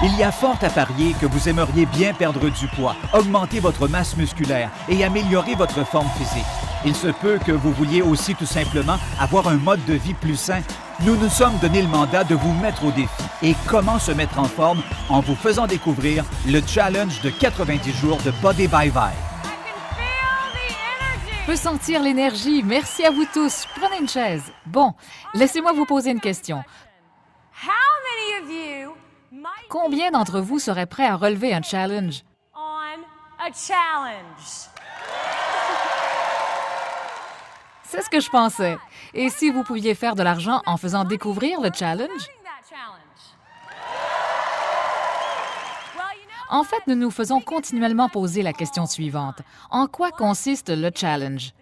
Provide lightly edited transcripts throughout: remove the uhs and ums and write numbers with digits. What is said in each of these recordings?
Il y a fort à parier que vous aimeriez bien perdre du poids, augmenter votre masse musculaire et améliorer votre forme physique. Il se peut que vous vouliez aussi tout simplement avoir un mode de vie plus sain. Nous nous sommes donné le mandat de vous mettre au défi. Et comment se mettre en forme en vous faisant découvrir le challenge de 90 jours de Body by Vi. Je peux sentir l'énergie. Merci à vous tous. Prenez une chaise. Bon, laissez-moi vous poser une question. Combien d'entre vous seraient prêts à relever un challenge? C'est ce que je pensais. Et si vous pouviez faire de l'argent en faisant découvrir le challenge? En fait, nous nous faisons continuellement poser la question suivante. En quoi consiste le challenge?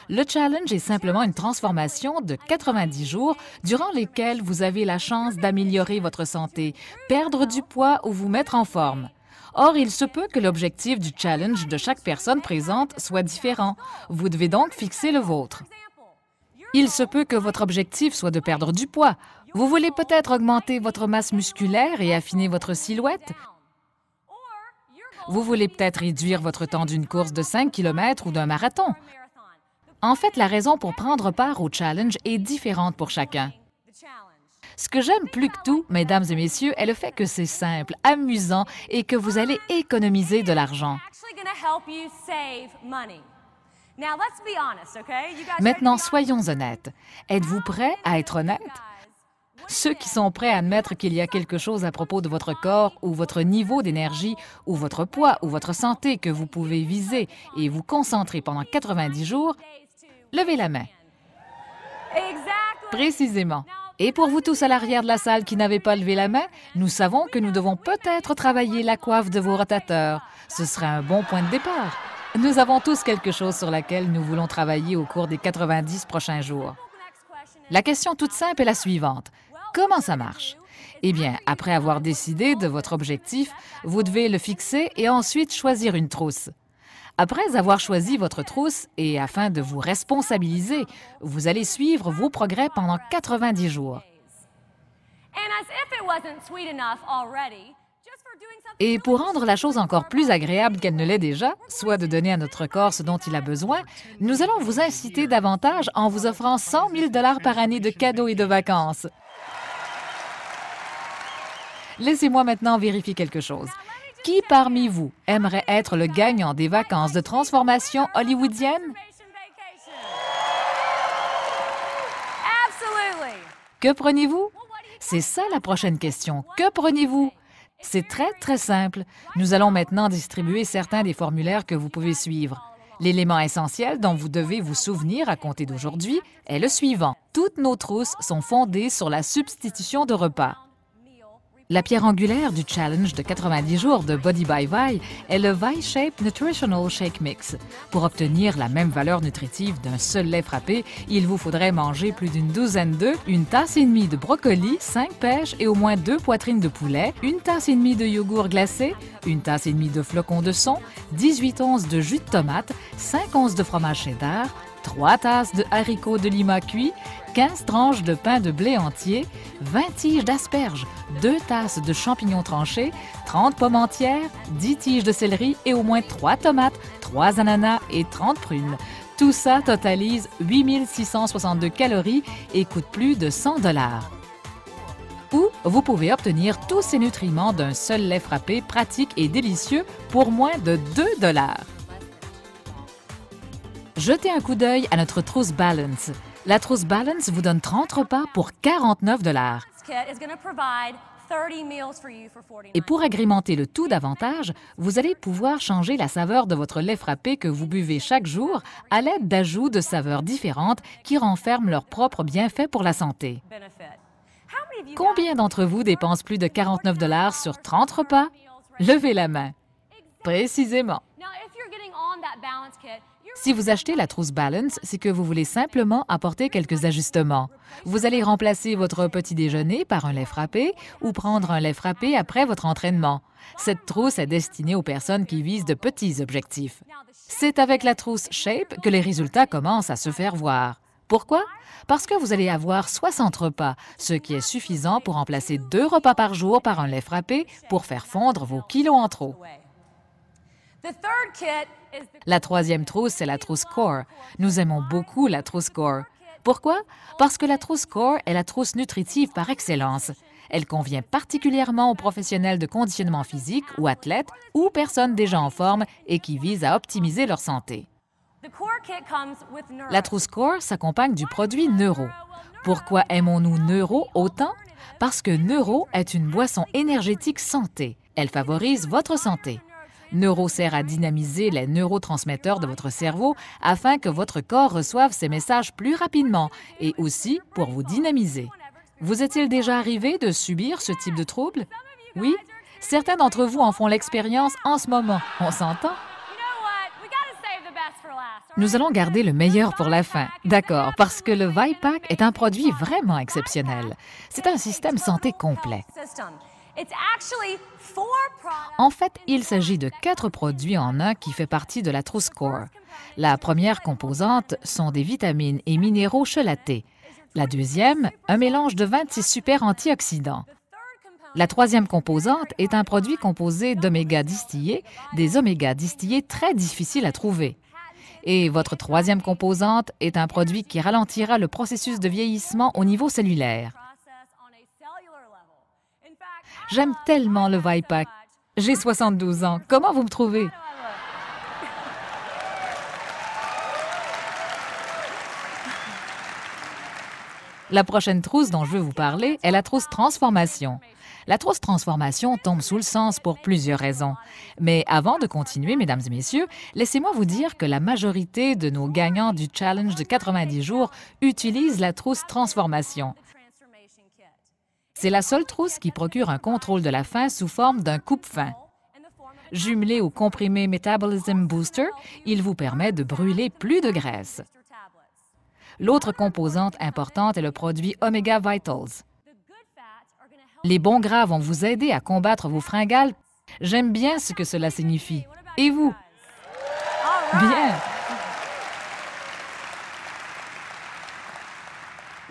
Le challenge est simplement une transformation de 90 jours durant lesquels vous avez la chance d'améliorer votre santé, perdre du poids ou vous mettre en forme. Or, il se peut que l'objectif du challenge de chaque personne présente soit différent. Vous devez donc fixer le vôtre. Il se peut que votre objectif soit de perdre du poids. Vous voulez peut-être augmenter votre masse musculaire et affiner votre silhouette. Vous voulez peut-être réduire votre temps d'une course de 5 km ou d'un marathon. En fait, la raison pour prendre part au challenge est différente pour chacun. Ce que j'aime plus que tout, mesdames et messieurs, est le fait que c'est simple, amusant et que vous allez économiser de l'argent. Maintenant, soyons honnêtes. Êtes-vous prêts à être honnêtes? Ceux qui sont prêts à admettre qu'il y a quelque chose à propos de votre corps ou votre niveau d'énergie ou votre poids ou votre santé que vous pouvez viser et vous concentrer pendant 90 jours, levez la main. Précisément. Et pour vous tous à l'arrière de la salle qui n'avez pas levé la main, nous savons que nous devons peut-être travailler la coiffe de vos rotateurs. Ce serait un bon point de départ. Nous avons tous quelque chose sur laquelle nous voulons travailler au cours des 90 prochains jours. La question toute simple est la suivante. Comment ça marche? Eh bien, après avoir décidé de votre objectif, vous devez le fixer et ensuite choisir une trousse. Après avoir choisi votre trousse et afin de vous responsabiliser, vous allez suivre vos progrès pendant 90 jours. Et pour rendre la chose encore plus agréable qu'elle ne l'est déjà, soit de donner à notre corps ce dont il a besoin, nous allons vous inciter davantage en vous offrant 100 000 $ par année de cadeaux et de vacances. Laissez-moi maintenant vérifier quelque chose. Qui parmi vous aimerait être le gagnant des vacances de transformation hollywoodienne? Que prenez-vous? C'est ça la prochaine question. Que prenez-vous? C'est très, très simple. Nous allons maintenant distribuer certains des formulaires que vous pouvez suivre. L'élément essentiel dont vous devez vous souvenir à compter d'aujourd'hui est le suivant. Toutes nos trousses sont fondées sur la substitution de repas. La pierre angulaire du challenge de 90 jours de Body by Vi est le Vi-Shape Nutritional Shake Mix. Pour obtenir la même valeur nutritive d'un seul lait frappé, il vous faudrait manger plus d'une douzaine d'œufs, une tasse et demie de brocoli, 5 pêches et au moins 2 poitrines de poulet, une tasse et demie de yogourt glacé, une tasse et demie de flocons de son, 18 onces de jus de tomate, 5 onces de fromage cheddar, 3 tasses de haricots de lima cuits, 15 tranches de pain de blé entier, 20 tiges d'asperges, 2 tasses de champignons tranchés, 30 pommes entières, 10 tiges de céleri et au moins 3 tomates, 3 ananas et 30 prunes. Tout ça totalise 8 662 calories et coûte plus de 100 $. Ou vous pouvez obtenir tous ces nutriments d'un seul lait frappé pratique et délicieux pour moins de 2 $. Jetez un coup d'œil à notre trousse Balance. La trousse Balance vous donne 30 repas pour 49 $. Et pour agrémenter le tout davantage, vous allez pouvoir changer la saveur de votre lait frappé que vous buvez chaque jour à l'aide d'ajouts de saveurs différentes qui renferment leurs propres bienfaits pour la santé. Combien d'entre vous dépensent plus de 49 $ sur 30 repas? Levez la main. Précisément. Si vous achetez la trousse Balance, c'est que vous voulez simplement apporter quelques ajustements. Vous allez remplacer votre petit déjeuner par un lait frappé ou prendre un lait frappé après votre entraînement. Cette trousse est destinée aux personnes qui visent de petits objectifs. C'est avec la trousse Shape que les résultats commencent à se faire voir. Pourquoi? Parce que vous allez avoir 60 repas, ce qui est suffisant pour remplacer 2 repas par jour par un lait frappé pour faire fondre vos kilos en trop. La troisième trousse, c'est la trousse Core. Nous aimons beaucoup la trousse Core. Pourquoi? Parce que la trousse Core est la trousse nutritive par excellence. Elle convient particulièrement aux professionnels de conditionnement physique ou athlètes ou personnes déjà en forme et qui visent à optimiser leur santé. La trousse Core s'accompagne du produit Neuro. Pourquoi aimons-nous Neuro autant? Parce que Neuro est une boisson énergétique santé. Elle favorise votre santé. Neuro sert à dynamiser les neurotransmetteurs de votre cerveau afin que votre corps reçoive ces messages plus rapidement et aussi pour vous dynamiser. Vous est-il déjà arrivé de subir ce type de trouble? Oui? Certains d'entre vous en font l'expérience en ce moment. On s'entend? Nous allons garder le meilleur pour la fin. D'accord, parce que le ViPack est un produit vraiment exceptionnel. C'est un système santé complet. En fait, il s'agit de 4 produits en un qui fait partie de la trousse Core. La première composante sont des vitamines et minéraux chelatés. La deuxième, un mélange de 26 super antioxydants. La troisième composante est un produit composé d'oméga distillés, des oméga distillés très difficiles à trouver. Et votre troisième composante est un produit qui ralentira le processus de vieillissement au niveau cellulaire. J'aime tellement le ViPack. J'ai 72 ans. Comment vous me trouvez? La prochaine trousse dont je veux vous parler est la trousse Transformation. La trousse Transformation tombe sous le sens pour plusieurs raisons. Mais avant de continuer, mesdames et messieurs, laissez-moi vous dire que la majorité de nos gagnants du challenge de 90 jours utilisent la trousse Transformation. C'est la seule trousse qui procure un contrôle de la faim sous forme d'un coupe-faim. Jumelé au comprimé Metabolism Booster, il vous permet de brûler plus de graisse. L'autre composante importante est le produit Omega Vitals. Les bons gras vont vous aider à combattre vos fringales. J'aime bien ce que cela signifie. Et vous? Bien!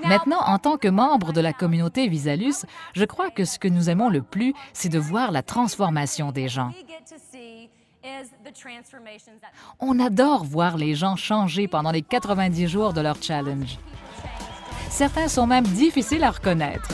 Maintenant, en tant que membre de la communauté Visalus, je crois que ce que nous aimons le plus, c'est de voir la transformation des gens. On adore voir les gens changer pendant les 90 jours de leur challenge. Certains sont même difficiles à reconnaître.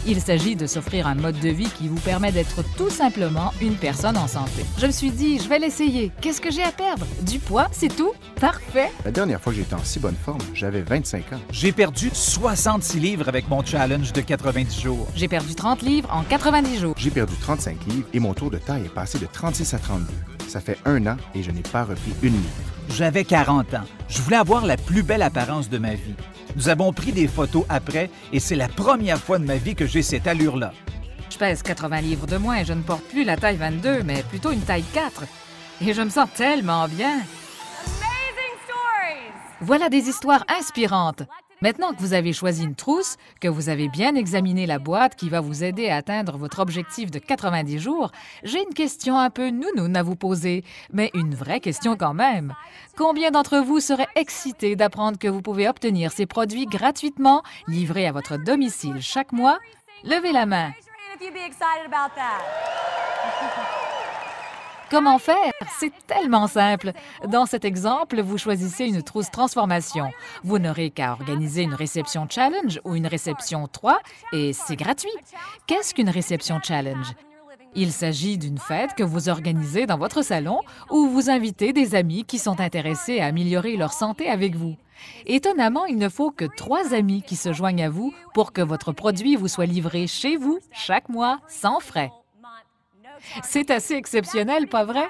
Il s'agit de s'offrir un mode de vie qui vous permet d'être tout simplement une personne en santé. Je me suis dit, je vais l'essayer. Qu'est-ce que j'ai à perdre? Du poids, c'est tout? Parfait! La dernière fois que j'étais en si bonne forme, j'avais 25 ans. J'ai perdu 66 livres avec mon challenge de 90 jours. J'ai perdu 30 livres en 90 jours. J'ai perdu 35 livres et mon tour de taille est passé de 36 à 32. Ça fait 1 an et je n'ai pas repris une livre. J'avais 40 ans. Je voulais avoir la plus belle apparence de ma vie. Nous avons pris des photos après et c'est la première fois de ma vie que j'ai cette allure-là. Je pèse 80 livres de moins et je ne porte plus la taille 22, mais plutôt une taille 4. Et je me sens tellement bien. Voilà des histoires inspirantes. Maintenant que vous avez choisi une trousse, que vous avez bien examiné la boîte qui va vous aider à atteindre votre objectif de 90 jours, j'ai une question un peu nounoune à vous poser, mais une vraie question quand même. Combien d'entre vous seraient excités d'apprendre que vous pouvez obtenir ces produits gratuitement, livrés à votre domicile chaque mois? Levez la main. Comment faire? C'est tellement simple. Dans cet exemple, vous choisissez une trousse transformation. Vous n'aurez qu'à organiser une réception challenge ou une réception 3 et c'est gratuit. Qu'est-ce qu'une réception challenge? Il s'agit d'une fête que vous organisez dans votre salon où vous invitez des amis qui sont intéressés à améliorer leur santé avec vous. Étonnamment, il ne faut que 3 amis qui se joignent à vous pour que votre produit vous soit livré chez vous chaque mois sans frais. C'est assez exceptionnel, pas vrai?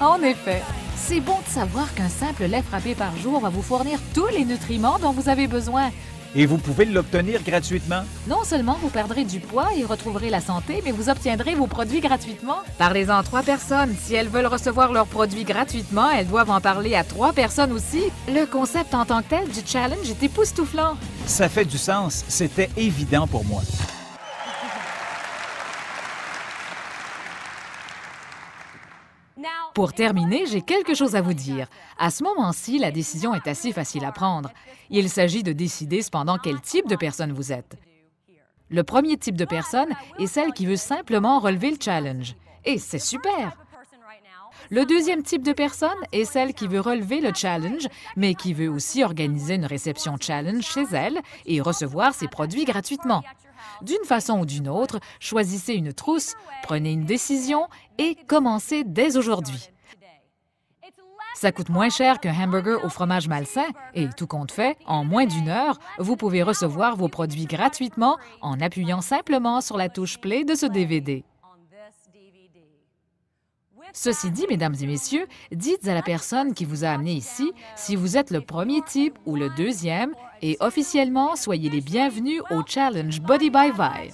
En effet, c'est bon de savoir qu'un simple lait frappé par jour va vous fournir tous les nutriments dont vous avez besoin. Et vous pouvez l'obtenir gratuitement. Non seulement vous perdrez du poids et retrouverez la santé, mais vous obtiendrez vos produits gratuitement. Parlez-en à 3 personnes. Si elles veulent recevoir leurs produits gratuitement, elles doivent en parler à 3 personnes aussi. Le concept en tant que tel du challenge est époustouflant. Ça fait du sens. C'était évident pour moi. Pour terminer, j'ai quelque chose à vous dire. À ce moment-ci, la décision est assez facile à prendre. Il s'agit de décider cependant quel type de personne vous êtes. Le premier type de personne est celle qui veut simplement relever le challenge. Et c'est super! Le deuxième type de personne est celle qui veut relever le challenge, mais qui veut aussi organiser une réception challenge chez elle et recevoir ses produits gratuitement. D'une façon ou d'une autre, choisissez une trousse, prenez une décision et commencez dès aujourd'hui. Ça coûte moins cher qu'un hamburger au fromage malsain et, tout compte fait, en moins d'1 heure, vous pouvez recevoir vos produits gratuitement en appuyant simplement sur la touche Play de ce DVD. Ceci dit, mesdames et messieurs, dites à la personne qui vous a amené ici si vous êtes le premier type ou le deuxième et officiellement, soyez les bienvenus au Challenge Body by Vi.